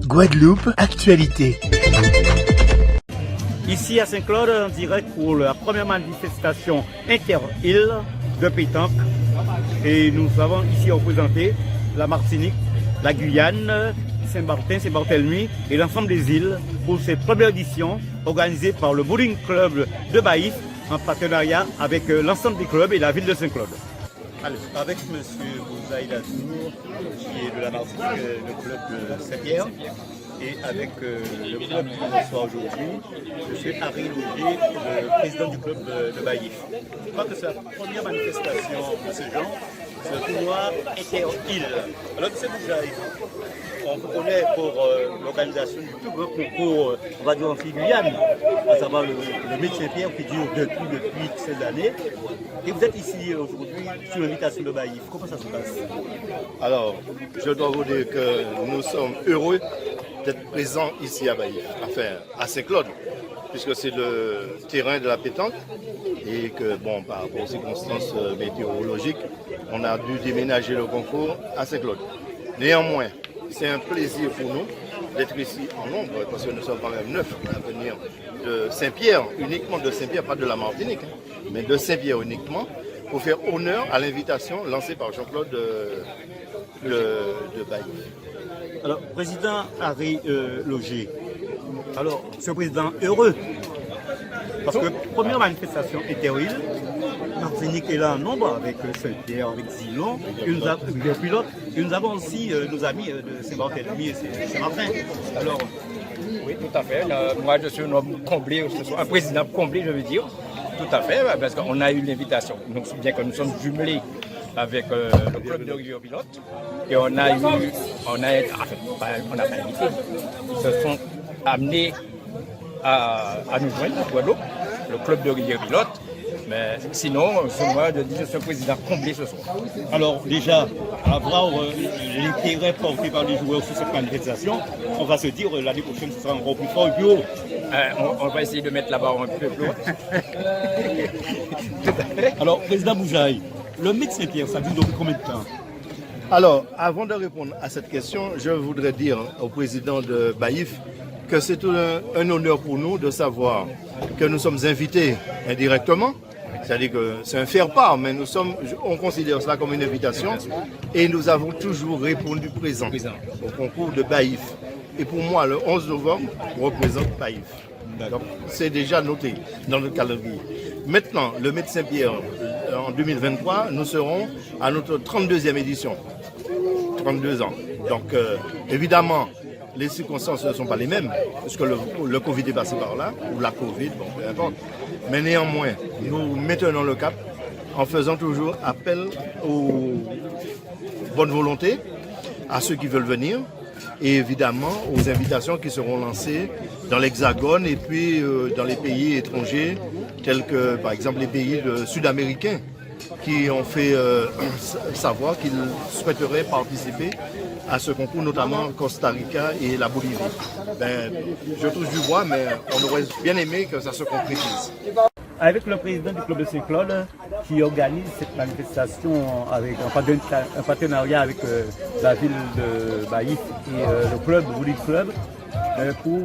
Guadeloupe, actualité. Ici à Saint-Claude, en direct pour la première manifestation inter-île de pétanque. Et nous avons ici représenté la Martinique, la Guyane, Saint-Martin, Saint-Barthélemy et l'ensemble des îles pour cette première édition organisée par le Bowling Club de Baïf en partenariat avec l'ensemble des clubs et la ville de Saint-Claude. Avec M. Bouzaï Lazour, qui est de la Martinique, le club de Saint-Pierre, et avec le club qui nous reçoit aujourd'hui, M. Harry Loger, le président du club de Baïf. Je crois que c'est la première manifestation de ce genre, ce tournoi inter-île. Alors, M. Bouzaï, on vous connaît pour l'organisation du plus grand concours, on va dire en Guyane, à savoir le métier Pierre qui dure depuis ces années. Et vous êtes ici aujourd'hui sur l'invitation de Baïf. Comment ça se passe? Alors, je dois vous dire que nous sommes heureux d'être présents ici à Baïf, enfin à Saint-Claude, puisque c'est le terrain de la pétanque et que, bon, par rapport aux circonstances météorologiques, on a dû déménager le concours à Saint-Claude. Néanmoins, c'est un plaisir pour nous d'être ici en nombre, parce que nous sommes quand même 9 à venir de Saint-Pierre, uniquement de Saint-Pierre, pas de la Martinique, mais de Saint-Pierre uniquement, pour faire honneur à l'invitation lancée par Jean-Claude de Baïf. Alors, président Harry Loger, alors, ce président heureux, parce que première manifestation inter-île, Martinique est là en nombre avec Saint-Pierre, avec Zilon, et nous avons aussi nos amis de Saint-Barthélemy et Saint-Martin. Alors, oui, tout à fait. Moi, je suis un homme comblé, un président comblé, je veux dire. Tout à fait, parce qu'on a eu l'invitation. Bien que nous sommes jumelés avec le club de Rivière Pilote, et on n'a pas invité. Ils se sont amenés à nous joindre à Guadeloupe, le club de Rivière Pilote. Mais sinon, moi, je dis que je suis un président comblé ce soir. Alors déjà, avoir l'intérêt porté par les joueurs sur cette manifestation, on va se dire l'année prochaine ce sera encore plus fort et plus haut. On va essayer de mettre la barre un peu plus haut. Alors, président Bouzaï, le mythe Saint-Pierre, ça dure depuis combien de temps? Alors, avant de répondre à cette question, je voudrais dire au président de Baïf que c'est un honneur pour nous de savoir que nous sommes invités indirectement. C'est-à-dire que c'est un faire-part, mais on considère cela comme une invitation et nous avons toujours répondu présent au concours de Baïf. Et pour moi, le 11 novembre représente Baïf. Donc c'est déjà noté dans le calendrier. Maintenant, le Met Saint-Pierre, en 2023, nous serons à notre 32e édition. 32 ans. Donc évidemment, les circonstances ne sont pas les mêmes, parce que le Covid est passé par là, ou la Covid, bon, peu importe. Mais néanmoins, nous maintenons le cap en faisant toujours appel aux bonnes volontés, à ceux qui veulent venir, et évidemment aux invitations qui seront lancées dans l'Hexagone et puis dans les pays étrangers, tels que par exemple les pays sud-américains, qui ont fait savoir qu'ils souhaiteraient participer à ce concours, notamment Costa Rica et la Bolivie. Je touche du bois, mais on aurait bien aimé que ça se concrétise. Avec le président du club de Saint-Claude qui organise cette manifestation avec un partenariat avec la ville de Baïf et le club, le Bowling Club, pour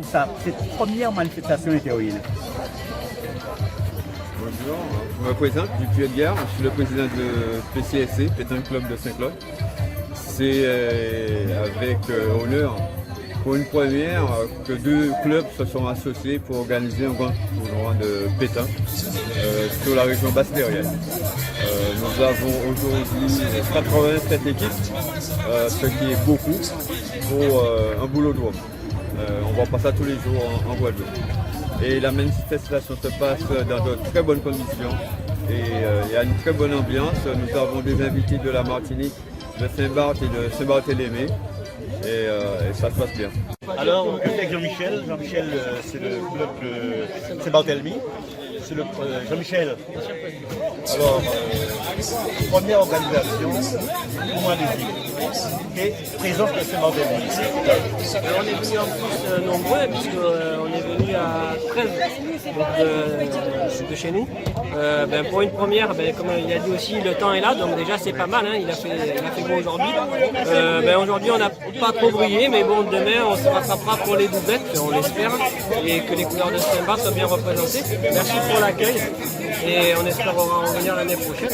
cette première manifestation inter-île. Bonjour, je me présente, Dupuis Edgar, je suis le président de PCSC, Pétanque Club de Saint-Claude. C'est avec honneur pour une première que deux clubs se sont associés pour organiser un grand tournoi de pétanque sur la région basse-terrienne. Nous avons aujourd'hui 87 équipes, ce qui est beaucoup pour un boulot de on voit pas ça tous les jours en Guadeloupe. Et la manifestation se passe dans de très bonnes conditions et il y a une très bonne ambiance. Nous avons des invités de la Martinique, de Saint-Barth et de Saint-Barthélemy et ça se passe bien. Alors, je suis avec Jean-Michel. Jean-Michel, c'est le club de Saint-Barthélemy. C'est Jean-Michel, Alors, première organisation, tournoi des îles. Et présente le Saint-Barthélemy. On est venu en plus nombreux, puisqu'on est venu à 13 de chez nous. Pour une première, comme il a dit aussi, le temps est là, donc déjà c'est pas mal, hein, il a fait beau aujourd'hui. Aujourd'hui on n'a pas trop brillé, mais bon, demain on se rattrapera pour les doublettes, on l'espère, et que les couleurs de Saint-Barth soient bien représentées. Merci pour l'accueil, et on espère en revenir l'année prochaine.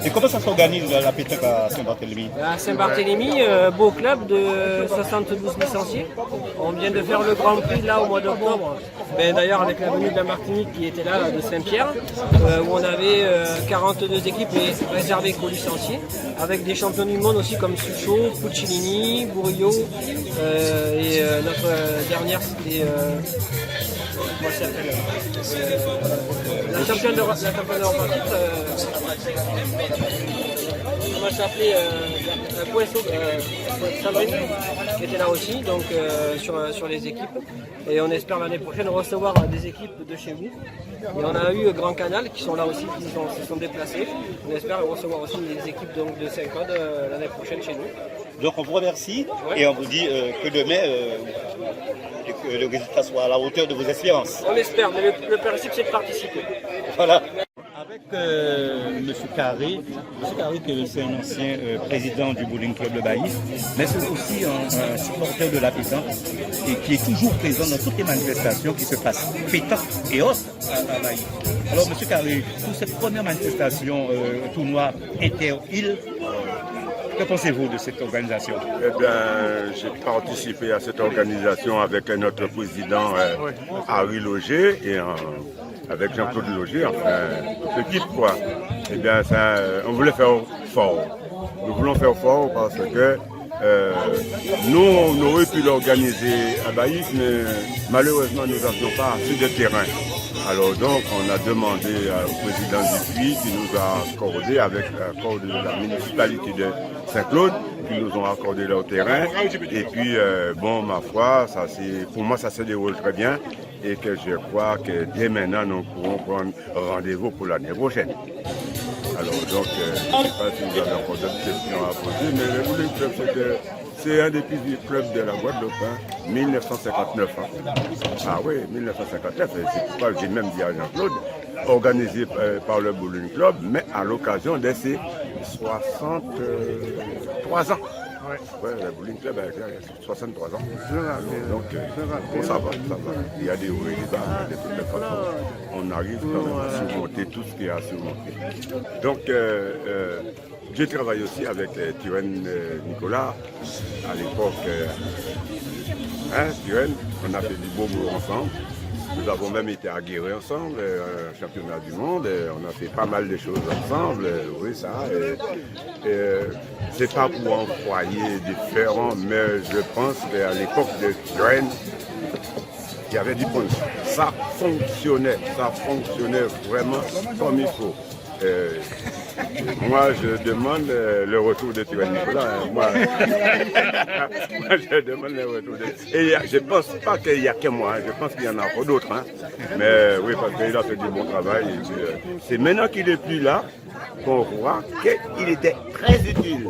Et comment ça s'organise la pétanque à Saint-Barthélemy? À Saint-Barthélemy, beau club de 72 licenciés. On vient de faire le Grand Prix là au mois d'octobre. D'ailleurs avec la venue de la Martinique qui était là de Saint-Pierre, où on avait 42 équipes réservées qu'aux licenciés, avec des champions du monde aussi comme Sucho, Puccilini, Bourrillo, et notre dernière c'était comment ça s'appelle la championne d'Europe comment ça s'appelait Pueso, Sandrine, qui était là aussi, donc sur les équipes. Et on espère l'année prochaine recevoir des équipes de chez vous. Et on a eu Grand Canal qui sont là aussi, qui se sont déplacés. On espère recevoir aussi des équipes donc, de Saint-Claude l'année prochaine chez nous. Donc on vous remercie et on vous dit que demain le résultat soit à la hauteur de vos espérances. On espère, mais le principe c'est de participer. Voilà. Avec M. Carré, c'est un ancien président du Bowling Club de Baïf, mais c'est aussi un supporter de la pétanque et qui est toujours présent dans toutes les manifestations qui se passent, pétanque et autres à Baïf. Alors M. Carré, pour cette première manifestation tournoi inter-île, que pensez-vous de cette organisation? Eh bien, j'ai participé à cette organisation avec notre président Harry Loger et avec Jean-Claude Loger, enfin, l'équipe quoi. Eh bien, ça, on voulait faire fort. Nous voulons faire fort parce que nous, on aurait pu l'organiser à Baïf, mais malheureusement, nous n'avions pas assez de terrain. Alors donc, on a demandé au président du puits qui nous a accordé, avec l'accord de la municipalité de Saint-Claude, qui nous ont accordé leur terrain. Et puis, bon, ma foi, pour moi, ça se déroule très bien. Et que je crois que dès maintenant, nous pourrons prendre rendez-vous pour l'année prochaine. Alors donc, je ne sais pas si vous avez encore d'autres questions à poser, mais le Bowling Club, c'est un des plus vieux clubs de la Guadeloupe, 1959. Ah oui, 1959, c'est pourquoi j'ai même dit à Jean-Claude, organisé par le Bowling Club, mais à l'occasion de ses 63 ans. Ouais, le Bowling Club a 63 ans. Donc, bon, ça va. Il y a des hauts et des bas, de toutes les façons. On arrive quand même à surmonter tout ce qu'il y a à surmonter. Donc, j'ai travaillé aussi avec Tyrène Nicolas. À l'époque, Tyrène, on a fait du beau boulot ensemble. Nous avons même été aguerris ensemble, championnat du monde, on a fait pas mal de choses ensemble, oui ça. C'est pas pour un foyer différent, mais je pense qu'à l'époque de Tyrène, il y avait du punch. Ça fonctionnait vraiment comme il faut. Moi, je demande le retour de Tyrène Nicolas. Moi, je demande le retour de... Et je ne pense pas qu'il n'y a que moi, je pense qu'il y en a encore d'autres. Mais oui, parce qu'il a fait du bon travail. C'est maintenant qu'il n'est plus là qu'on voit qu'il était très utile.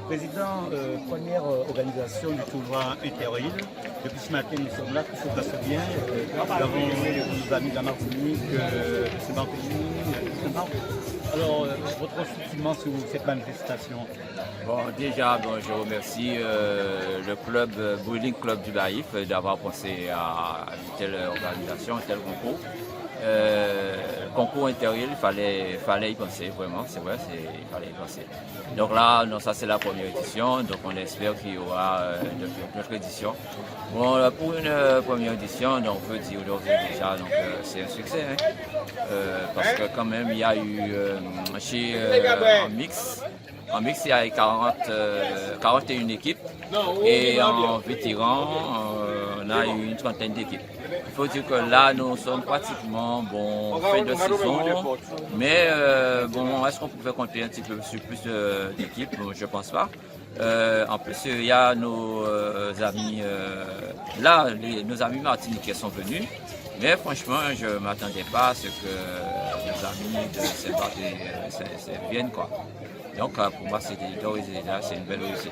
Président, première organisation du tournoi inter-île. Depuis ce matin, nous sommes là, tout se passe bien. Nous avons nos amis de la Martinique, Saint-Barthélemy, Saint-Barth. Alors, votre sentiment sur cette manifestation? Bon, déjà, je remercie le club Bowling Club du Baïf d'avoir pensé à une telle organisation, un tel concours. Concours inter-île, il fallait y penser, vraiment, c'est vrai, il fallait y penser. Donc là, ça c'est la première édition, donc on espère qu'il y aura d'autres éditions. Bon, pour une première édition, donc, on peut dire aujourd'hui déjà, c'est un succès, parce que quand même il y a eu en mix il y a 41 équipes et en vétéran on a eu une trentaine d'équipes. Il faut dire que là nous sommes pratiquement fin de saison, mais est-ce qu'on pouvait compter un petit peu sur plus d'équipes? Je ne pense pas. En plus, il y a nos amis nos amis martiniquais sont venus. Mais franchement, je ne m'attendais pas à ce que amis de Saint-Barthélemy viennent, quoi. Donc pour moi, c'est une belle réussite.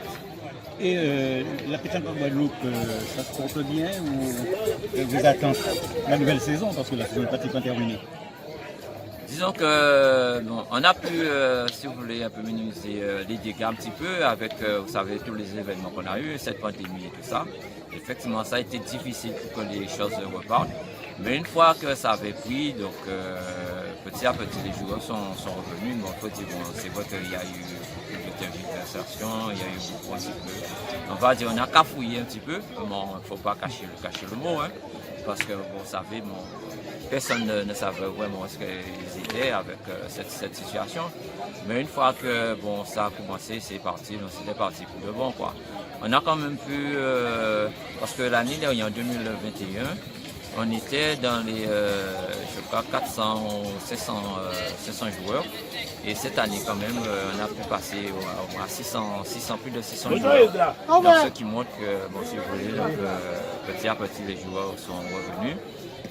Et la pétanque en Guadeloupe, ça se porte bien ou vous attendez la nouvelle saison parce que la saison est pratiquement terminée? Disons que on a pu, si vous voulez, un peu minimiser les dégâts un petit peu avec, vous savez, tous les événements qu'on a eu, cette pandémie et tout ça. Effectivement, ça a été difficile pour que les choses repartent. Mais une fois que ça avait pris, donc petit à petit, les joueurs sont revenus. Mais faut dire, c'est vrai qu'il y a eu d'insertion, il y a eu beaucoup un petit peu. On va dire, on a cafouillé un petit peu, mais il ne faut pas cacher le mot, hein, parce que vous savez, personne ne savait vraiment ce qu'ils étaient avec cette situation. Mais une fois que ça a commencé, c'est parti, donc c'était parti pour de bon, quoi. On a quand même pu, parce que l'année dernière, en 2021, on était dans les, je crois, 400 ou 500 joueurs. Et cette année, quand même, on a pu passer à 600, plus de 600 joueurs. Donc, ce qui montre que, si vous voulez, donc, petit à petit, les joueurs sont revenus.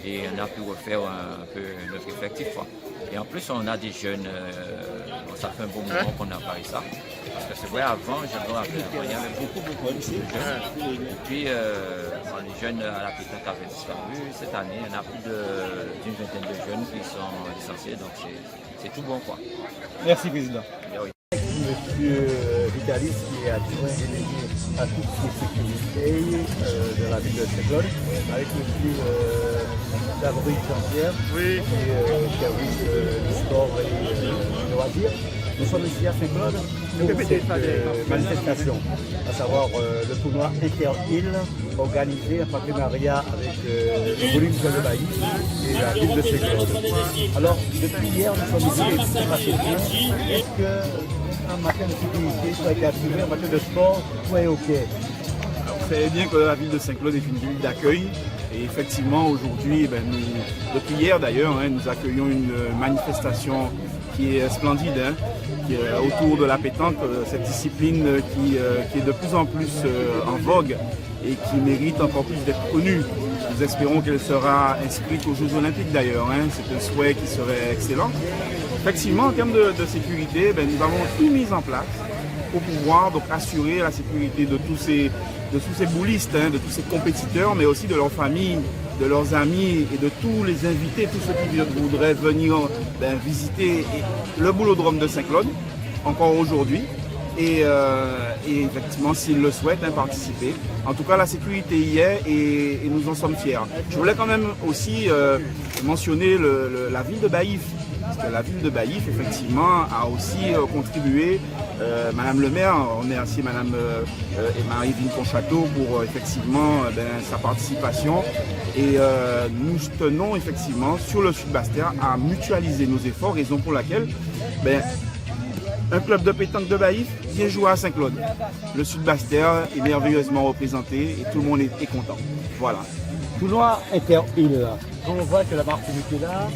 Et on a pu refaire un peu notre effectif, quoi. Et en plus, on a des jeunes, ça fait un bon moment qu'on n'a pas eu ça. Parce que c'est vrai, avant, je me rappelle, il y avait beaucoup de jeunes. Et puis, les jeunes à la pétanque avaient disparu. Cette année, on a plus d'une vingtaine de jeunes qui sont licenciés, donc c'est tout bon, quoi. Merci, Président. Monsieur Vitalis, qui est adjoint délégué à toute sécurité de la ville de Saint-Claude, avec monsieur Gabriel Jean-Pierre, qui est service du sport et de loisirs. Nous sommes ici à Saint-Claude pour cette manifestation, à savoir le tournoi Inter-Île organisé en partenariat avec le volume de Baïf et la ville de Saint-Claude. Alors, depuis hier, nous sommes ici et tout se passe bien. Est-ce qu'en matière de sécurité, tout a été assuré, en matière de sport, tout est OK? Vous savez bien que la ville de Saint-Claude est une ville d'accueil. Et effectivement, aujourd'hui, depuis hier d'ailleurs, nous accueillons une manifestation qui est splendide, qui est autour de la pétanque, cette discipline qui est de plus en plus en vogue et qui mérite encore plus d'être connue. Nous espérons qu'elle sera inscrite aux Jeux Olympiques d'ailleurs, c'est un souhait qui serait excellent. Effectivement, en termes de sécurité, nous avons tout mis en place pour pouvoir donc assurer la sécurité de tous ces boulistes, de tous ces compétiteurs, mais aussi de leurs familles, de leurs amis et de tous les invités, tous ceux qui voudraient venir visiter le boulodrome de Saint-Claude, encore aujourd'hui, et effectivement, s'ils le souhaitent, participer. En tout cas, la sécurité y est et nous en sommes fiers. Je voulais quand même aussi mentionner la ville de Baïf. Parce que la ville de Baïf, effectivement, a aussi contribué. Madame le maire, on remercie Madame Marie-Vine Conchateau pour effectivement sa participation. Et nous tenons effectivement sur le Sud-Bastère à mutualiser nos efforts, raison pour laquelle un club de pétanque de Baïf vient jouer à Saint-Claude. Le Sud-Bastère est merveilleusement représenté et tout le monde est content. Voilà. Tournoi Inter-Île. On voit que la Martinique est là.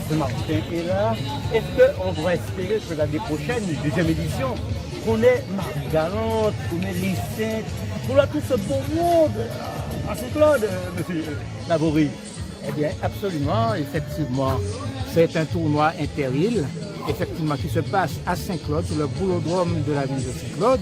Saint-Martin est là. Est-ce qu'on va espérer que l'année prochaine, deuxième édition, qu'on ait Margalante, qu'on ait Lycée, qu'on a tout ce beau monde à Saint-Claude, monsieur Laborie? Eh bien, absolument, effectivement. C'est un tournoi Inter-Île, effectivement, qui se passe à Saint-Claude, sur le boulodrome de la ville de Saint-Claude.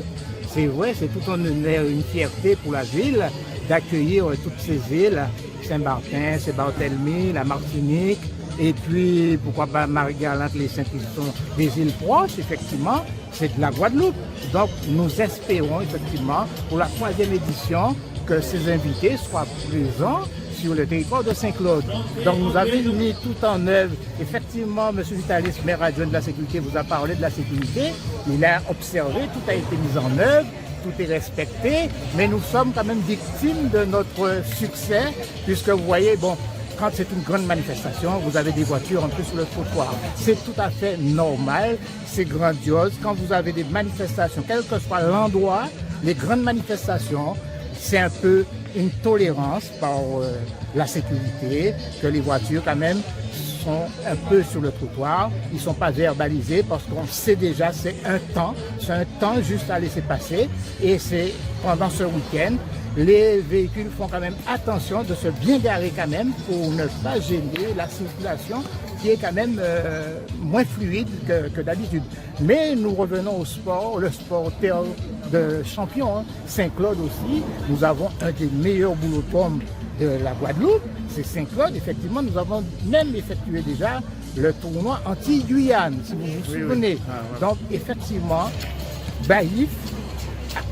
C'est vrai, c'est tout un honneur, une fierté pour la ville d'accueillir toutes ces îles, Saint-Martin, Saint-Barthélemy, la Martinique, et puis, pourquoi pas Marie-Galante, les Saints qui sont des îles proches, effectivement, c'est de la Guadeloupe. Donc, nous espérons, effectivement, pour la 3e édition, que ces invités soient présents sur le territoire de Saint-Claude. Donc, nous avons mis tout en œuvre. Effectivement, M. Vitalis, maire adjoint de la sécurité, vous a parlé de la sécurité. Il a observé, tout a été mis en œuvre. Tout est respecté, mais nous sommes quand même victimes de notre succès, puisque vous voyez, quand c'est une grande manifestation, vous avez des voitures en plus sur le trottoir. C'est tout à fait normal, c'est grandiose. Quand vous avez des manifestations, quel que soit l'endroit, les grandes manifestations, c'est un peu une tolérance par la sécurité, que les voitures quand même sont un peu sur le trottoir, ils ne sont pas verbalisés parce qu'on sait déjà c'est un temps juste à laisser passer et c'est pendant ce week-end, les véhicules font quand même attention de se bien garer quand même pour ne pas gêner la circulation qui est quand même moins fluide que d'habitude. Mais nous revenons au sport, le sport terre de champion, hein. Saint-Claude aussi, nous avons un des meilleurs boulodromes de la Guadeloupe, c'est Saint-Claude. Effectivement, nous avons même effectué déjà le tournoi anti-Guyane, si vous vous souvenez. Donc, effectivement, Baïf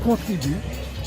contribue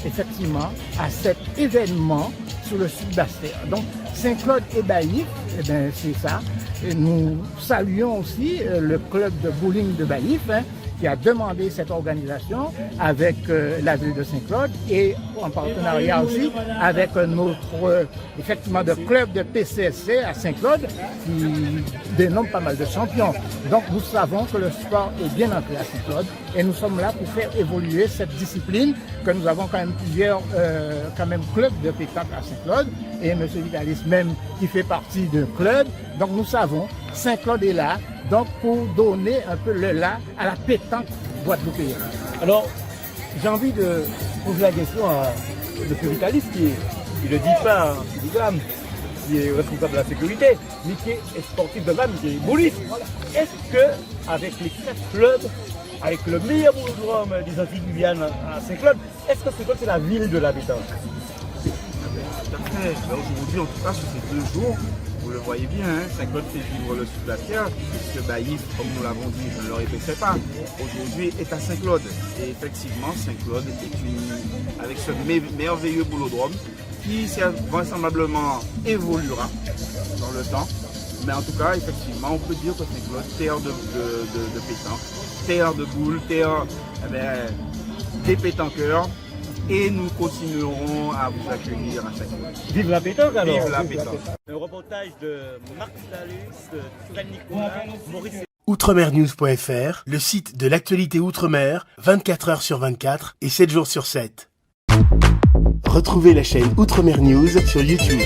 effectivement à cet événement sur le sud d'Astère. Donc, Saint-Claude et Baïf, eh bien, c'est ça. Et nous saluons aussi le club de bowling de Baïf, hein, qui a demandé cette organisation avec la ville de Saint-Claude et en partenariat aussi avec notre effectivement de club de PCSC à Saint-Claude qui dénomme pas mal de champions. Donc nous savons que le sport est bien entré à Saint-Claude et nous sommes là pour faire évoluer cette discipline, que nous avons quand même plusieurs clubs de pétanque à Saint-Claude et M. Vitalis même qui fait partie d'un club. Donc nous savons, Saint-Claude est là, donc pour donner un peu le là à la pétanque guadeloupéenne. Alors, j'ai envie de poser la question à M. Vitalis, qui ne dit pas, qui est responsable de la sécurité, mais qui est sportif de VAM, qui est bouliste. Est-ce que, avec les 4 clubs, avec le meilleur boulodrome des Antilles-Guyane à Saint-Claude, est-ce que Saint-Claude c'est la ville de la pétanque? Tout à fait. Aujourd'hui, en tout cas, sur ces 2 jours, vous le voyez bien, hein, Saint-Claude fait vivre le sud de la terre, puisque Baïf, comme nous l'avons dit, je ne le répéterai pas, aujourd'hui est à Saint-Claude. Et effectivement, Saint-Claude est avec ce merveilleux boulodrome qui vraisemblablement évoluera dans le temps. Mais en tout cas, effectivement, on peut dire que Saint-Claude, terre de pétanque, terre de boules, terre des pétanqueurs. Et nous continuerons à vous accueillir à Saint-Claude. Vive la pétanque alors. Vive la pétanque. Un reportage de Marc Salus, Fred Nicolas, Maurice. Outremernews.fr, le site de l'actualité outre-mer, 24 heures sur 24 et 7 jours sur 7. Retrouvez la chaîne Outremer News sur YouTube.